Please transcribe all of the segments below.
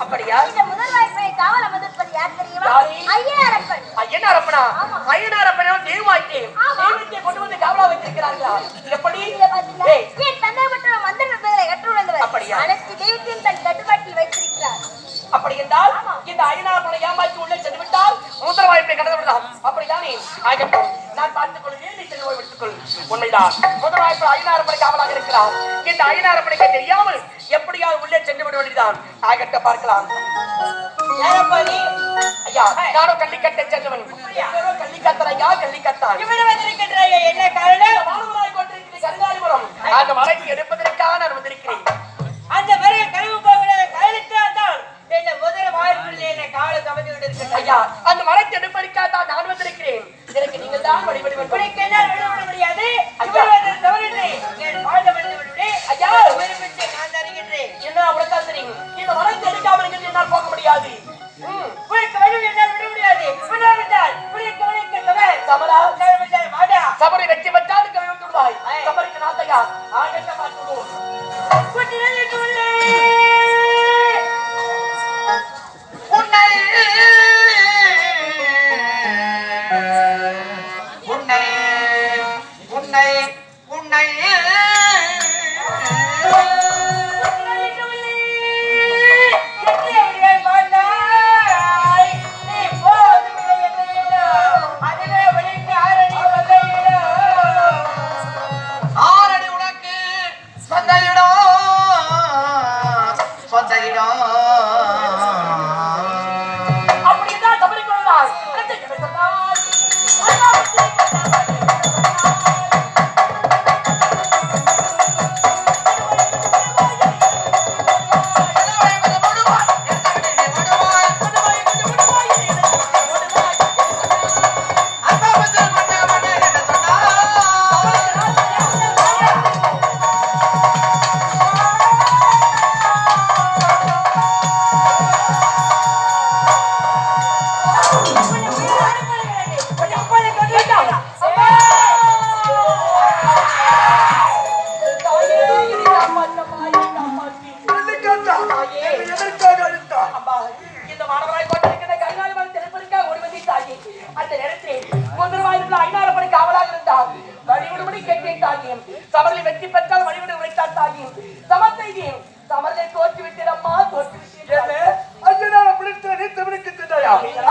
அப்படியா? இந்த முதல் வாய்ப்பை காவல் அமர்ந்திருப்பது யார் தெரியுமா? ஐயனாரப்பன். ஐயனாரப்பனா? ஐயனாரப்பனோ தெய்வாய்த்தே. தெய்வத்தை கொண்டு வந்து காவலா வைத்திருக்கிறார்களா? எப்படி? என் தந்தை மற்றும் மந்திர நுட்பங்களை கற்றுணர்ந்தவர். அப்படியா? அனைத்து தெய்வத்தையும் தன் கட்டுப்பாட்டில் வைத்திருக்கிறார். அப்படி என்றால் இந்த ஐயனாரப்பனை ஏமாற்றி உள்ளே சென்று விட்டால் முதல் வாய்ப்பை கடந்து விடலாம். அப்படித்தானே? ஆகட்டும், நான் பார்த்துக் கொள்கிறேன், நீ சென்று போய் விட்டுக்கொள். உண்மைதான், முதல் வாய்ப்பு ஐயனாரப்பனை காவலாக இருக்கிறார். இந்த ஐயனாரப்பனைக்கு தெரியாமல் எப்படியாவது உள்ளே சென்று விட வேண்டியதுதான். ஆகட்டும், பார்க்கலாம். ஐயா, நானும் கள்ளிக்கட்டை சென்றவன். கள்ளிக்கத்தனையா கள்ளிக்கத்தான் என்ன காரணம்? மாணவராய் கொண்டிருக்கிற கருங்காலிபுரம் அந்த மலைக்கு எடுப்பதற்காக நான் வந்திருக்கிறேன். அந்த மலையை கழிவு போகிற கழித்தான் என்ன முதல் வாய்ப்பில் என்ன கால கவர்ந்து விட்டு ஐயா, அந்த மலைக்கு எடுப்பதற்காக தான் நான் வந்திருக்கிறேன். எனக்கு நீங்கள் தான் வழிபடி வேண்டும். முடியாது. ஐயா, நான் தருகின்றேன். என்ன அவ்வளவுதான் தெரியும். இந்த மலைக்கு எடுக்காமல் இருக்கிறது என்னால் போக முடியாது. சபரி வெற்றி பெற்றால் கவிழ்ந்து விடுவாய். சபரிக்கு நாத்தையா ஆகட்ட பார்த்துவோம். அப்படிதான் சபரி கொள்ளாய். சமரில் வெற்றி பெற்றால் வழிவிட உரைத்தார் தாகியும் சமத்தையும் சமரிலே தோற்று விட்டேனம்மா, தோற்று விட்டேன்.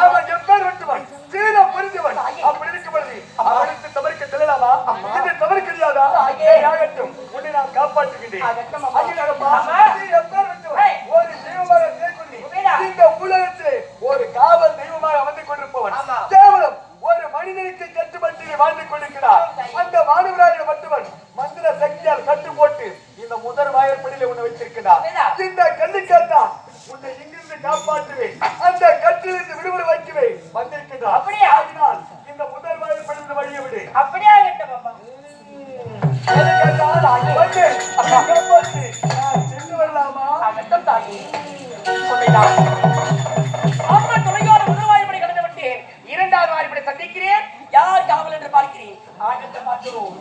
அவன் எப்பேர் விட்டுவன் சீன புரிந்தவன். அப்படி இருக்கும்பொழுது அவனுக்கு தவறுக்க செல்லலாமா? இது தவறு கிடையாதா? ஆகட்டும், உன்னை நான் காப்பாற்றுகின்றேன். ஒரு தெய்வமாக தேர்கொள்ளி இந்த உலகத்திலே ஒரு காவல் தெய்வமாக அமர்ந்து கொண்டிருப்பவன் கேவலம் ஒரு மனிதனுக்கு கட்டுப்பட்டு வாழ்ந்து கொண்டிருக்கிறார். அந்த மாணவராக மட்டுவன் மந்திர சக்தியால் கட்டு போட்டு இந்த முதல் வாயற்படியில உன்னை வைத்திருக்கிறார். இந்த கல்லுக்காத்தான் உன்னை இங்கிருந்து காப்பாற்றுவேன், அந்த கட்டிலிருந்து விடுதலை வைக்குவேன் வந்திருக்கிறார். அப்படியே அதனால் இந்த முதல் வாயற்படியில் வழியை விடு. அப்படியே சென்று வரலாமா? அம்மா துணையோட முதல் வாய்ப்படை கடந்து விட்டேன். இரண்டாவது வாய்ப்படை சந்திக்கிறேன். யார் காவல் என்று பார்க்கிறேன். ஆகட்டும், பார்க்கிறோம்.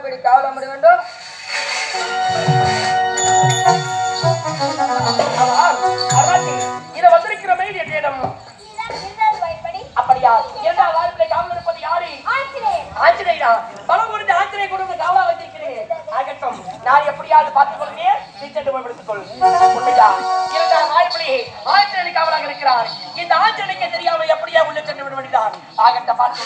வாய்ப்படி காவல் அமர வேண்டும். இதை வந்திருக்கிற மெயில் என்னிடம் அப்படியா? இரண்டாவது வாய்ப்பிலே காவல் இருப்பது யாரு? ஆஞ்சநேயா. பலம் முடிந்த ஆஞ்சநேய கொடுத்து காவலா வச்சிருக்கிறேன். ஆகட்டும், நான் எப்படியாவது பார்த்துக் கொள்கிறேன். நிச்சயம் எடுத்துக் கொள். உண்மையா? இரண்டாவது வாய்ப்பிலே ஆஞ்சநேய காவலாக இருக்கிறார். இந்த ஆஞ்சநேயக்கு தெரியாமல் எப்படியா உள்ள சென்று விட வேண்டியதான். ஆகட்டும், பார்த்து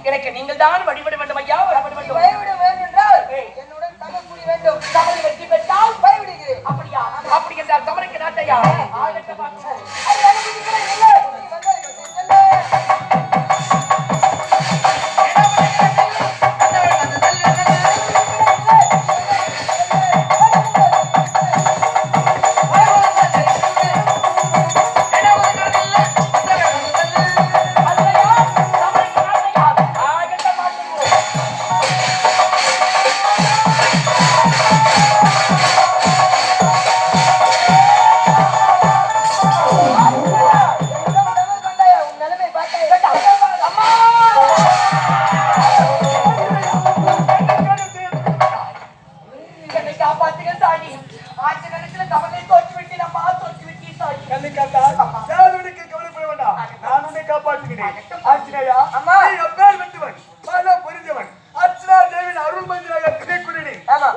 எனக்கு நீங்கள் தான் வழிபட வேண்டும் ஐயா. வழிவிட வேண்டும் என்றால் என்னுடன் தகப்புரி வேண்டும். தவறு வெற்றி பெற்றால் வழிவிடுகிறேன். அப்படியா? அப்படி என்றால் தவறுக்கு நாட்டையா?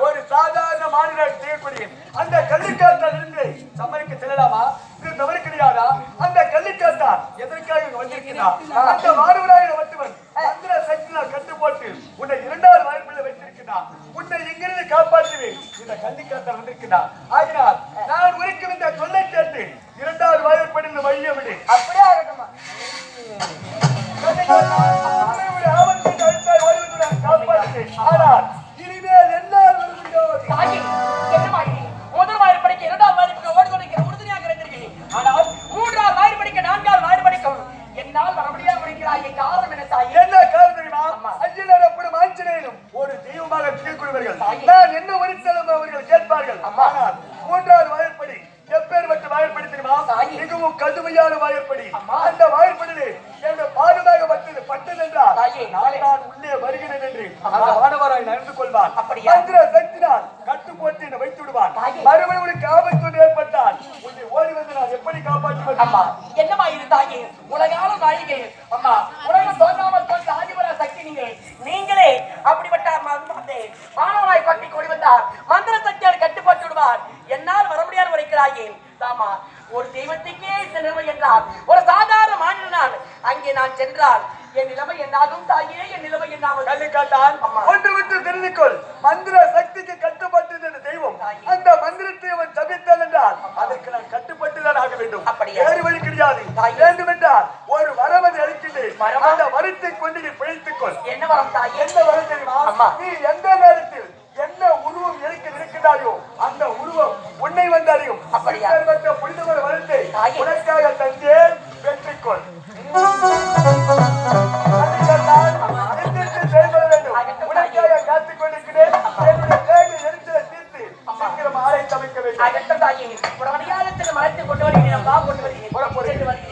ஒரு சாதாரண மாநிலம் செய்யக்கூடிய அந்த கள்ளிக்காத்தால் இருந்து சமருக்கு செல்லலாமா? இது தவறு கிடையாதா? அந்த கள்ளிக்காத்தால் எதற்காக வந்திருக்கிறார்? அந்த மாணவராக வட்டுவன் மந்திர சக்தியால் கட்டு போட்டு உன்னை இரண்டாவது வாய்ப்பில் வைத்திருக்கிறார். உன்னை எங்கிருந்து காப்பாற்றுவேன்? இந்த கள்ளிக்காத்தால் வந்திருக்கிறார். ஆகினால் நான் உரைக்கும் இந்த சொல்லை கேட்டு இரண்டாவது வாய்ப்பில் வைய விடு. அப்படியே ஆகட்டுமா? ஆபத்தை அழுத்தாய் வருவதுடன் காப்பாற்றுவேன். ஆனால் இனிமேல் என்ன முதல் வாய்ப்படிக்க இரண்டாவது வாய்ப்புக்கு ஓடுகொண்டிருக்கிற உறுதுணையாக இருந்திருக்கிறேன். ஆனால் மூன்றாவது வாய்ப்படிக்க நான்காவது வாய்ப்படிக்கும் என்னால் வர முடியாமல் இருக்கிறாய். காரணம் என்ன தாய்? என்ன காரணம் தெரியுமா? ஐயனார் அப்படும் ஆஞ்சநேயனும் ஒரு தெய்வமாக திகழ்கிறவர்கள். நான் என்ன உரித்தலும் அவர்கள் கேட்பார்கள். ஆனால் மூன்றாவது வாய்ப்படி எப்பேற்பட்ட வாய்ப்படி தெரியுமா? மிகவும் கடுமையான வாய்ப்படி. அந்த வாய்ப்படிலே என்னுடைய பாதுகாக பட்டது என்றால் நான் உள்ளே வருகிறேன் என்று அந்த வானவராய் நடந்து கொள்வார். மந்திர சக்தினால் கட்டு போட்டு என்னை வைத்து விடுவார். மறுபடியும் உனக்கு ஆபத்து ஏற்பட்டால் உன்னை ஓடி வந்து நான் எப்படி காப்பாற்றுவேன்? அம்மா என்னமா இருந்தாயே உலகால நாயகே. அம்மா உலகம் தோன்றாமல் தோன்ற ஆதிபரா சக்தி நீங்களே அப்படிப்பட்ட வானவராய் பட்டி கொடி வந்தார். மந்திர சக்தியால் கட்டுப்பட்டு விடுவார். என்னால் வர முடியாது உரைக்கிறாயே. தாமா ஒரு தெய்வத்துக்கே இந்த நிலைமை என்றால் ஒரு சாதாரண மாநிலனால் அங்கே நான் சென்றால் என் நிலைமை என்னாகும் தாயே? என் நிலைமை என்னாகும்? கல்லிக்காட்டான் ஒன்று விட்டு தெரிந்து கொள். மந்திர சக்திக்கு கட்டுப்பட்டது இந்த தெய்வம். அந்த மந்திரத்தை அவன் தவிர்த்தான் என்றால் அதற்கு நான் கட்டுப்பட்டுதான் ஆக வேண்டும். வேறு வழி கிடையாது. வேண்டும் என்றால் ஒரு வரவதை அளிக்கின்றேன். அந்த வரத்தை கொண்டு நீ பிழைத்துக் கொள். என்ன வரம் தாய்? என்ன வரம் தெரியுமா? நீ எந்த நேரத்தில் என்ன உருவம் எடுக்க நிற்கிறாயோ அந்த உருவம் உன்னை வந்தாலையும் அப்படியா புனிதமான வரத்தை உனக்காக தந்தேன். பெற்றுக்கொள். செயல்பட வேண்டும். உனக்காக காத்துக் கொண்டிருக்கிறேன். என்னுடைய தேவை எரிச்சலை தீர்த்து சீக்கிரம் ஆலை சமைக்க வேண்டும். உடனடியாக மறைத்து கொண்டு வருகிறேன். கொண்டு வருகிறேன்.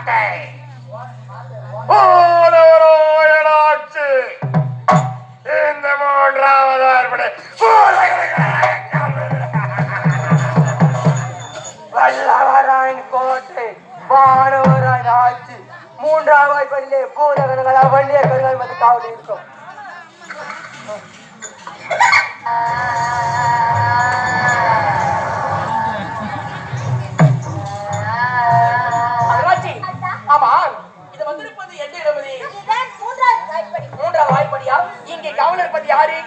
மாட்டை ஓடோராட்சி இந்த மூன்றாவது அறுபடை வல்லவராயன் கோட்டை வானவராயன் ஆட்சி மூன்றாவது பள்ளியே பூதகணங்களா வள்ளிய கருங்கள் வந்து காவல் இருக்கும். ஆமா இது வந்திருப்பது என்ன இடமதி? மூன்றாவது வாய்ப்படியா? இங்கே காவலர் இருப்பது யாரு?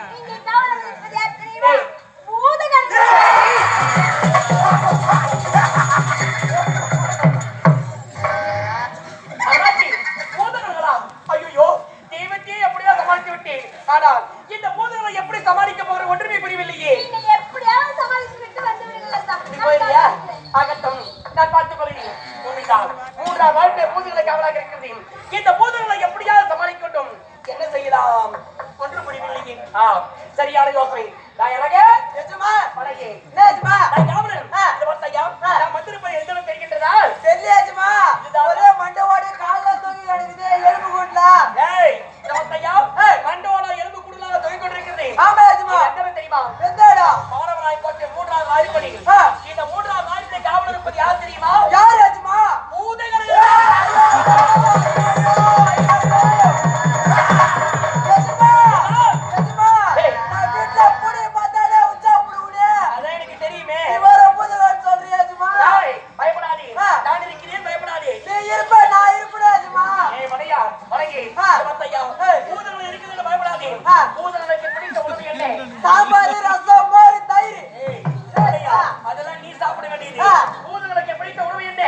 ஐயோ தெய்வத்தையே எப்படியா சமாளித்து விட்டேன். ஆனால் இந்த பூதங்களை எப்படி சமாளிக்க போகிற ஒன்றுமே புரியவில்லையே. ஆகட்டும், நான் பார்த்துக் கொள்கிறேன். மூன்றாவது வாழ்க்கை பூதங்களை காவலாக இருக்கிறது. இந்த பூதங்களை எப்படியாவது சமாளிக்கட்டும். என்ன செய்யலாம் ஒன்று புரியவில்லையே. சரியான யோசனை. நான் இறங்க பழகே மந்திரப்படி எந்த தெரிகின்றதா? தெரியாச்சுமா ஒரே மண்டவோட கால தூங்கி கிடக்குது எலும்பு கூட்டல. மண்டோட எலும்பு கூடலாம் தொகை கொண்டிருக்கிறது. ஆமா ஆச்சுமா என்ன தெரியுமா? எந்தடா மாணவராய் கோட்டை மூன்றாவது வாய்ப்படி. இந்த மூன்றாவது வாய்ப்பை காவலர் இருப்பது யார் தெரியுமா? யார் ஆச்சுமா? பூதங்கள். சாம்பார் ரசம் மோர் தயிர் அதெல்லாம் நீ சாப்பிட வேண்டியது. பூதங்களுக்கு பிடித்த உணவு என்ன?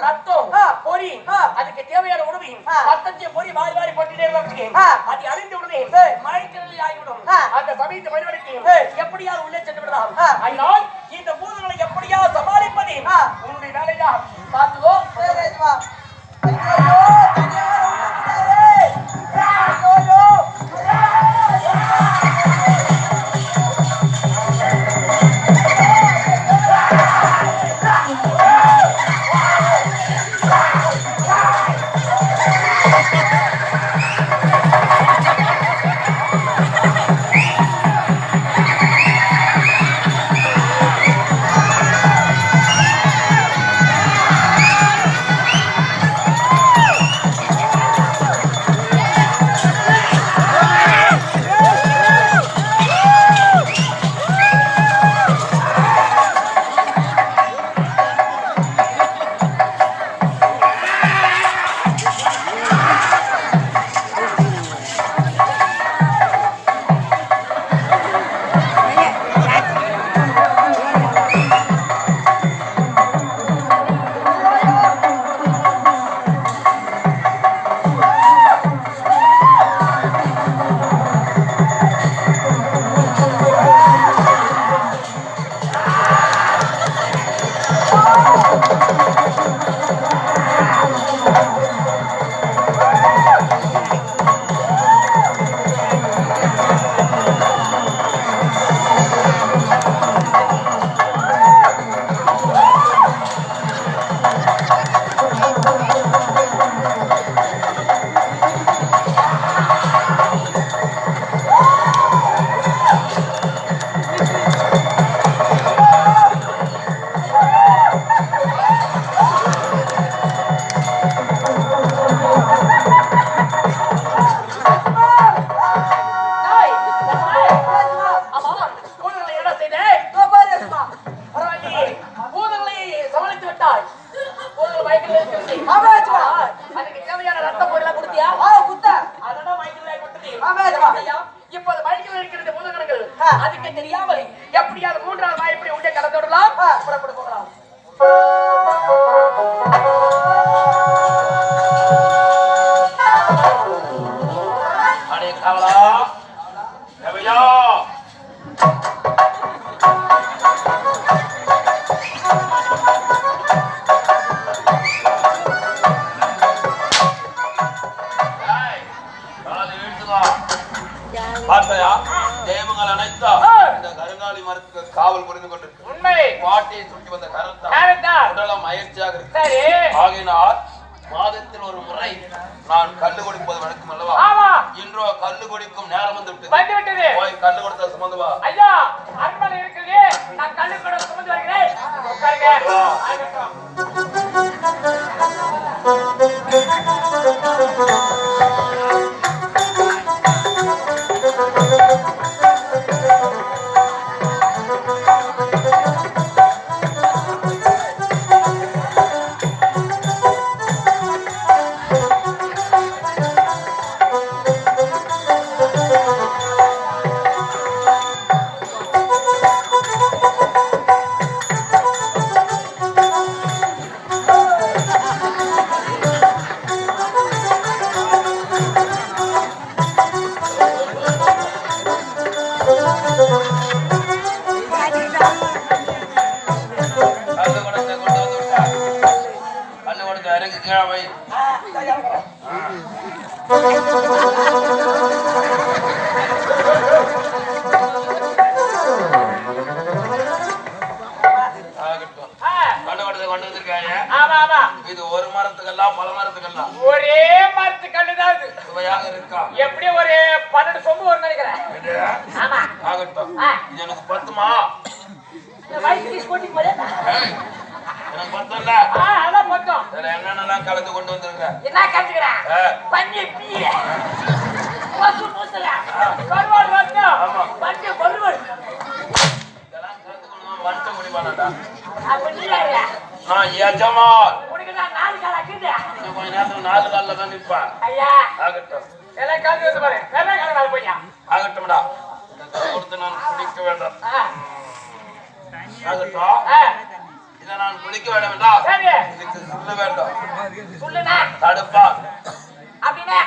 ரத்தம் பொரி. அதுக்கு தேவையான உணவு ரத்தத்தையும் பொரி வாரி வாரி போட்டுட்டே இருப்பாங்க. அது அறிந்து உடனே மயக்கத்தில் ஆகிவிடும். அந்த சமயத்தை மறுவடைக்கு எப்படியாவது உள்ளே சென்று விடலாம். அதனால் இந்த பூதங்களை எப்படியாவது சமாளிப்பது உன்னுடைய வேலையா? பார்த்துக்கோ. அதுக்கு தெரியாமல் எப்படியாவது மூன்றாவது வாய்ப்படி உள்ளே கடந்துடலாம். புறப்பட்டு போகலாம். அடே காவலா எவையா பார்த்தையா தெய்வங்கள் அனைத்தா இந்த கருங்காலி மரத்துக்கு காவல் புரிந்து கொண்டிருக்கு. உண்மை பாட்டியை சுற்றி வந்த கரத்தா உடலம் மகிழ்ச்சியாக இருக்கு. ஆகையினால் மாதத்தில் ஒரு முறை நான் கல்லு குடிப்பது வழக்கம் அல்லவா? ஆமா. இன்றோ கல்லு குடிக்கும் நேரம் வந்து வந்து விட்டது. போய் கல்லு கொடுத்த சுமந்து வா. ஐயா, அரண்மனை இருக்குது. நான் கல்லு கூட சுமந்து வருகிறேன். உட்காருங்க. ஆகட்டும். இது ஒரு மரத்துக்கெல்லாம் பல மரத்துக்கெல்லாம் ஒரே மரத்து கல்லுதான் இது. சுவையாக இருக்கா? எப்படி ஒரு 12 சொம்பு வரும் நினைக்கிறேன். ஆமா. ஆகட்டும். இது எனக்கு பத்துமா? எனக்கு பத்தல. அதான் மொத்தம். என்னென்னலாம் கலந்து கொண்டு வந்திருக்க? என்ன கலந்துக்கிறேன்? பன்னி பீய பசு நூத்துல கருவாடு ரத்தம் பன்னி பருவல் இதெல்லாம் கலந்து கொண்டு மனுஷன் குடிப்பானடா. அப்ப நீ யாரு? நான் எஜமான். உனக்கு நான் 4 கால் ஆக்குது. இன்னும் கொஞ்ச நேரத்துல 4 கால்ல தான் நிற்பேன். ஐயா. ஆகட்டும். எல்லாம் கலந்து வந்து பாரு. வேற கலந்து போய்யா. ஆகட்டும்டா. கொடுத்து நான் குடிக்க வேண்டும். ஆகட்டும். இதை நான் குடிக்க வேண்டும் என்றா இதுக்கு சொல்ல வேண்டும். சொல்லுண்ணா. தடுப்பா. அப்படின்னா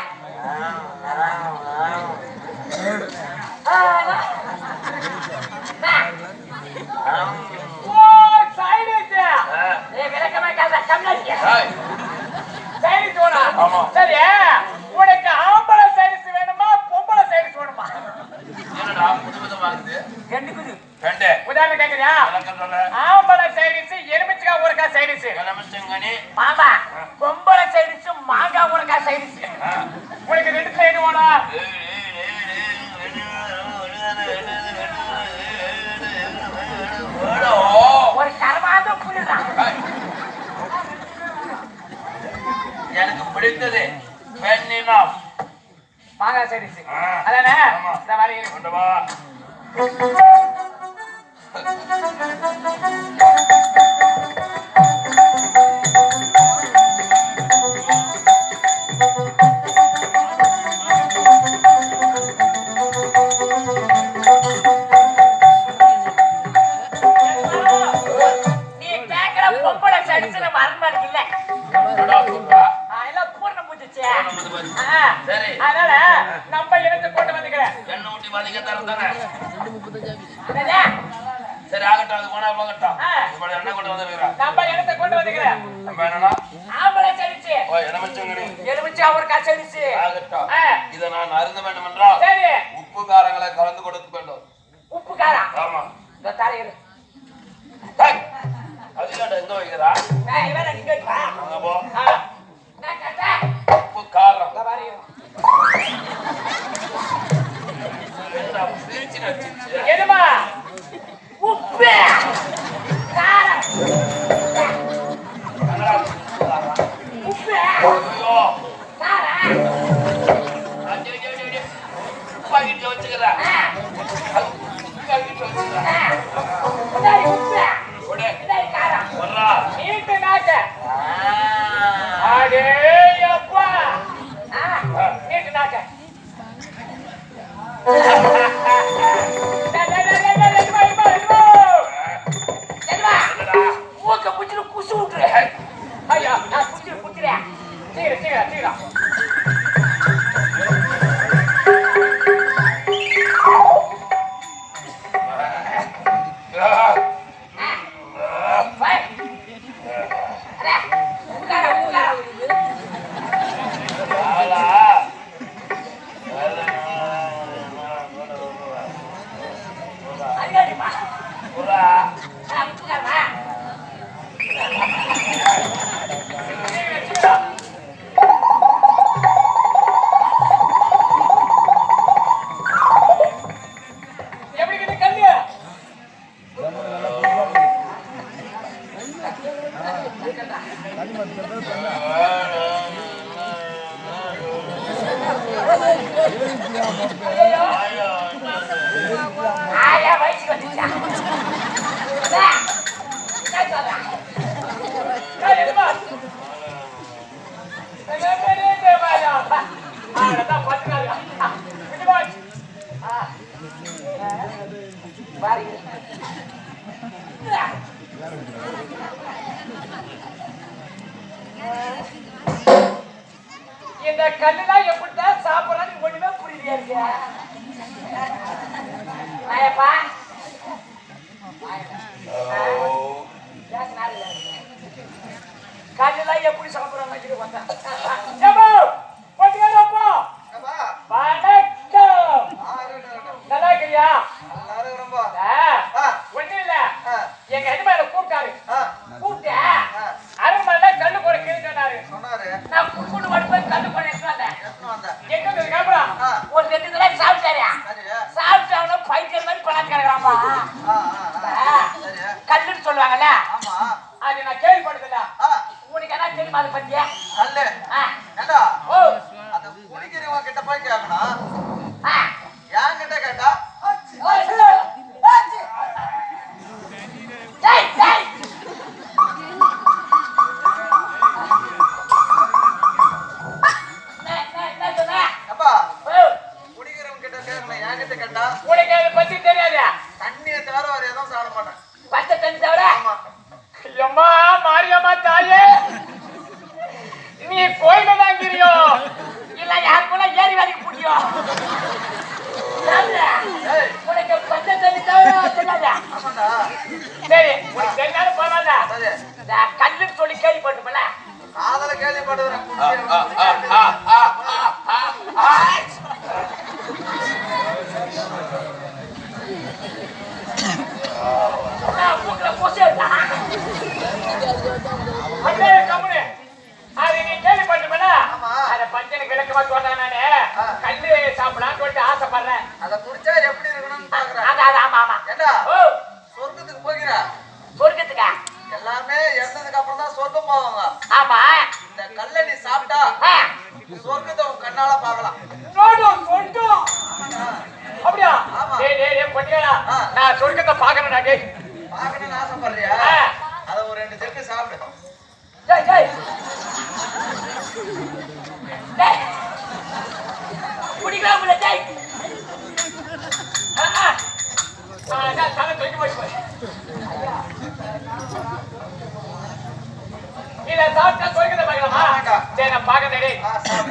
சரி, உனக்கு ஆம்பளை சைடிஸ் வேணுமா பொம்பளை சைடிஸ் வேணுமா? என்னடா புதுவிதமா இருக்குது? ரெண்டு உதாரணம் கேக்குறியா? ஆம்பளை சைடிஸ் எலுமிச்சக்கா ஊறுக்கா சைடிஸ். எலுமிச்சங்கனி. ஆமா. பொம்பளை சைடிஸ் மாங்காய் ஊறுக்கா சைடிஸ். உனக்கு 2 சைடு வேணும். ஒரு கரமாத புரியுதா? எனக்கு பிடித்தது பெண்ணினம் மாங்காய் சைடிஸ். அதானே? இந்த மாதிரி கொண்டு வா. நீ கேக்குற பொம்பளை சைடிஸ் வரமாட்டே இல்ல. எல்லாம் பூர்ண முடிச்சு. அதனால நம்ம எடுத்து கொண்டு வந்துக்கிறேன். என்ன ஊட்டி வலிக்க தரத்தானே? என்னது? சரி ஆகட்டும், அது போனா போகட்டும். இப்போ என்ன கொண்டு வந்திருக்கிறேன்? நம்ம எடுத்து கொண்டு வந்துக்கிறேன். நம்ம என்னன்னா ஆம்பளை சைடிஸ். ஓ எலுமிச்சங்கனி. எலுமிச்சை ஊறுக்கா சைடிஸ். ஆகட்டும். இதை நான் அருந்த வேண்டும் என்றால் சரி. உப்பு காரங்களை கலந்து கொடுக்க வேண்டும். உப்பு காரம். ஆமா. இந்த தலையில. அதில் எங்க வைக்கிறா? நான் இவரை இங்க வைப்பா. அங்க போ. நான் கட்டா. உப்பு காரம். இந்த மாதிரி. என்னமா? உப்பு காரம். உப்பு காரம். பாக்கெட்ல வச்சுக்கிறேன். நீட்டு நாக்க. அடே அப்பா. நீட்டு நாக்க. மூக்க புடிச்சு குசு விட்டுரு. ஐயா நான் புடிச்சுறேன். சீக்கிரம். ஆயா வயசுக்கு வந்துச்சா இந்த கல்லுலாம் எப்படிதான் சாப்பிடறான்னு ஒண்ணுமே புரியலையா இருக்கு ஆயப்பா கல்லுலாம் எப்படி சாப்பிடறாங்க வணக்கம் நல்லா இருக்கிறியா ஒண்ணு இல்ல எங்க எஜமான கூப்பிட்டாரு கூப்பிட்ட அரண்மனை கல்லு போற கேள்வி சொன்னாரு நான் குடுக்குண்டு மட்டும் போய் கல்லு போட எங்க கேப்பறான் ஒரு 2 தடவை சாப்பிட்டாரு சாப்பிட்டாவன பைத்தியம் மாதிரி பணக்காரங்களாமா கல்லுன்னு சொல்லுவாங்கல்ல அது நான் கேள்விப்பட்டதில்ல உனக்கு என்ன தெரியுமா அதை பத்தி கல்லு ஏண்டா ஓ அந்த குடிக்கிறவங்க கிட்ட போய் கேட்கணும் ஏன் கிட்ட கேட்டா குடிக்கிறவங்க கிட்ட கேட்கணும் ஏன் கிட்ட கேட்டா உனக்கு அதை பத்தி தெரியாது தண்ணியை தவிர வேற எதுவும் சாப்பிட மாட்டேன் பச்சை தண்ணி தவிர ஆமா அம்மா மாரியம்மா தாயே நீ கோயில தான் கிரியோ இல்ல யாருக்குள்ள ஏறி வரைக்கும் பிடிக்கும் உனக்கு பச்சை தண்ணி தவிர தெரியாதா ஆமாண்டா சரி உனக்கு தெரியாத பரவாயில்ல சரி கல்லுன்னு சொல்லி கேள்விப்பட்டுமல காதல கேள்விப்படுறேன் அது நீ கேள்விப்பட்டுமல அத பஞ்சனுக்கு விளக்கமா சொல்றேன் நானு கல்லு சாப்பிடலான்னு சொல்லிட்டு ஆசைப்படுறேன் அத குடிச்சா எப்படி இருக்கணும்னு பாக்குறேன் அது ஆமா ஆமா ஏண்டா ஓ சொர்க்கத்துக்கு போகிற சொர்க்கத்துக்கா எல்லாமே இறந்ததுக்கு அப்புறம் தான் சொர்க்கம் போவாங்க ஆமா இந்த கல்லை நீ சாப்பிட்டா சொர்க்கத்தை உன் கண்ணால பாக்கலாம் அப்படியா ஆமா. டேய் டேய் டேய் பொட்டியாடா நான் சொர்க்கத்தை பார்க்கணும்டா டேய் பாக்கணும்னு ஆசைப்படுறியா அத ஒரு 2 செட்டு சாப்பிடு டேய் டேய் டேய் குடிக்கலாம் இல்ல டேய் நான் தலை தூக்கி போய் இத சாப்பிட்டா சொர்க்கத்தை பார்க்கலாமா சரி நான் பார்க்கறேன் டேய்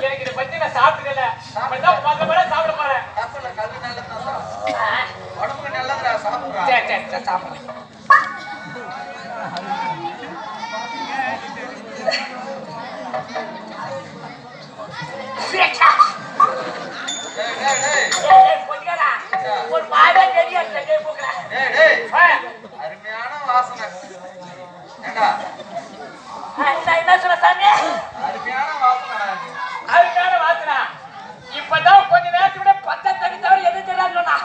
எனக்கு இத பத்தி நான் சாப்பிட்டதில்ல அப்பதான் பார்க்கறேன் சாப்பிட போறேன் தப்புல கல்லு நல்லதுதான் உடம்புக்கு நல்லதுடா சாப்பிடுறா சரி சரி சாப்பிடுறேன் ஒரு பாடா தெரியும் அருமையான வாசனை ஏண்டா என்ன சொல்ல சாமி அருமையான வாசனை அதுக்கான வாசனா இப்பதான் கொஞ்ச நேரத்துக்கு விட பச்சை தண்ணி தவிர எது தெரியாது சொன்னா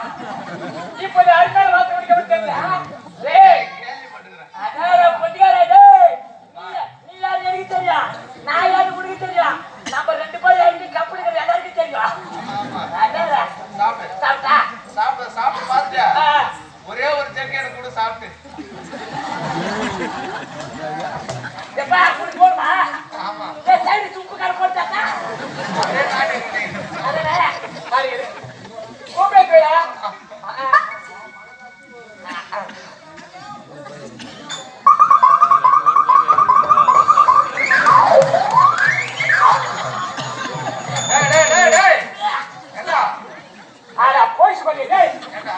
இப்ப அதுக்கான வாசனை குடிக்க தெரியும் அதான் பொட்டியாரே நீ யாரு எனக்கு தெரியும் நான் யாரு உனக்கு தெரியும் நம்ம 2 பேரும் யாருக்கு கப்பல் எல்லாருக்கும் தெரியும் அதான் சாப்பிடு சாப்பிட்டா சாப்பிட்டு பாத்துட்டியா ஒரே ஒரு ஜெக்கு எனக்கு கூட சாப்பிட்டு எப்பா குடி போடுமா ஆமா சைடு துப்பு கார போட்டாக்கா ஒரே நாட்டு அதனால பாரு கூப்பிடுறியா டேய் ஏண்டா ஆனா போய்ஸ் பண்ணி டேய் ஏண்டா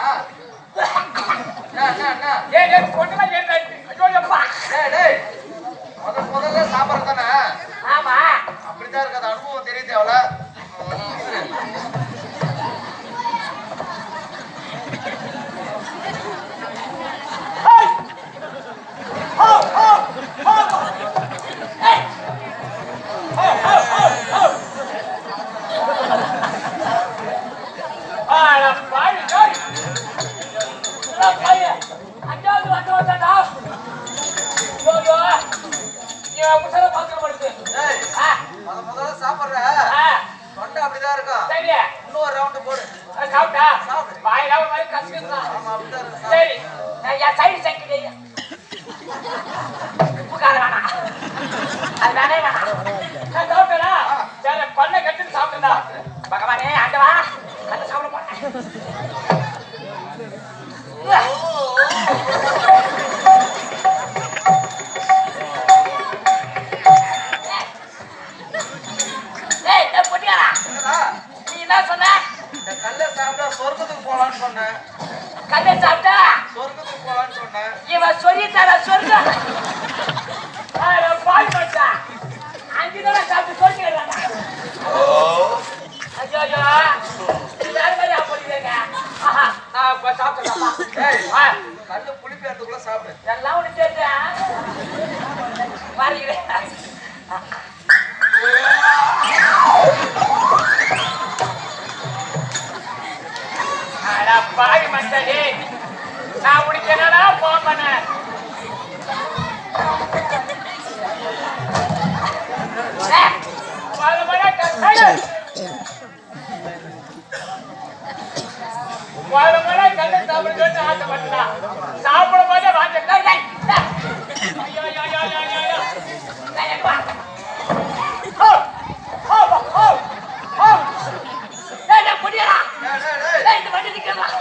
என்ன ஏய் கொண்டுமா ஏன் ஐயோ அப்பா டேய் முதல்ல நீ புசர பாத்துக்க மாட்டே ஏய் முதல்ல சாப்பிடுற தொண்டை அப்படிதான் இருக்கும் சரி இன்னொரு ரவுண்ட் போடு சாப்பிட்டா சாப்பிடு வாயில ஒரு மாதிரி கசக்குதுடா ஆமா அப்படிதான் இருக்கு சரி நான் யா சைடு சைக்கிள் உட்கார வேணாம் அது வேணே வேணாம் நான் சாப்பிட்டேனா சரி பண்ண கட்டிட்டு சாப்பிட்டா பகவானே ஆண்டவா அந்த சாப்பிட போறேன் கல்ல சாப்பிட்டா சொர்க்கத்துக்கு போலான்னு சொன்னேன் கல்லை சாப்பிட்டா சொர்க்கத்துக்கு போலான்னு சொன்னேன் இவன் சொல்லி தர சொர்க்கம் பால் பட்டா அஞ்சு தடவை சாப்பிட்டு சொல்லிடுறாங்க ஐயோ ஐயோ வேற மாதிரி போடுறீங்க நான் சாப்பிட்டேன் கல்லு புளிப்பேறதுக்குள்ள சாப்பிடு எல்லாம் ஒண்ணு சேர்த்தேன் பாருங்களேன் பாய் மண்டே நான் உனக்கு என்னடா போன் பண்ணேன் கல்ல சாப்பிட ஆசைப்பட்டா சாப்பிடும் போதே வாங்க புரியலா இந்த வண்டி நிக்கலாம்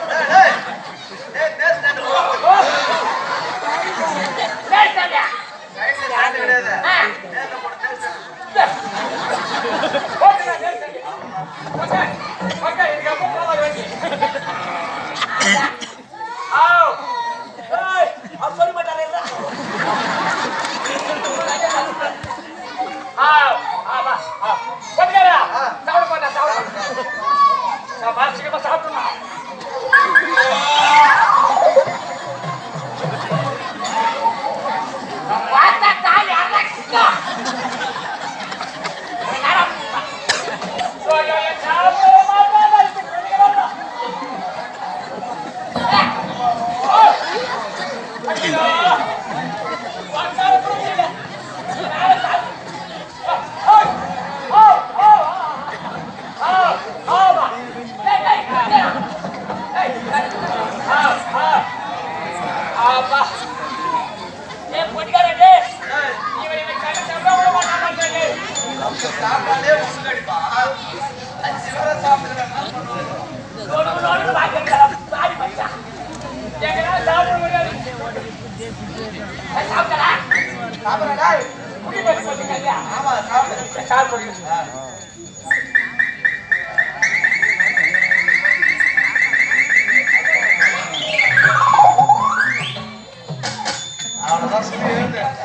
சொல்ல மாட்டாரு சாப்பிட மாட்டேன் சாப்பிட மாசிக்கமா சாப்பிடணும் சாப்பிடாதே முசுகடிப்பா சிவர சாப்பிடுறேன் ஆமா சாப்பிடு அவ்வளவுதான் சொல்லி எழுந்தேன்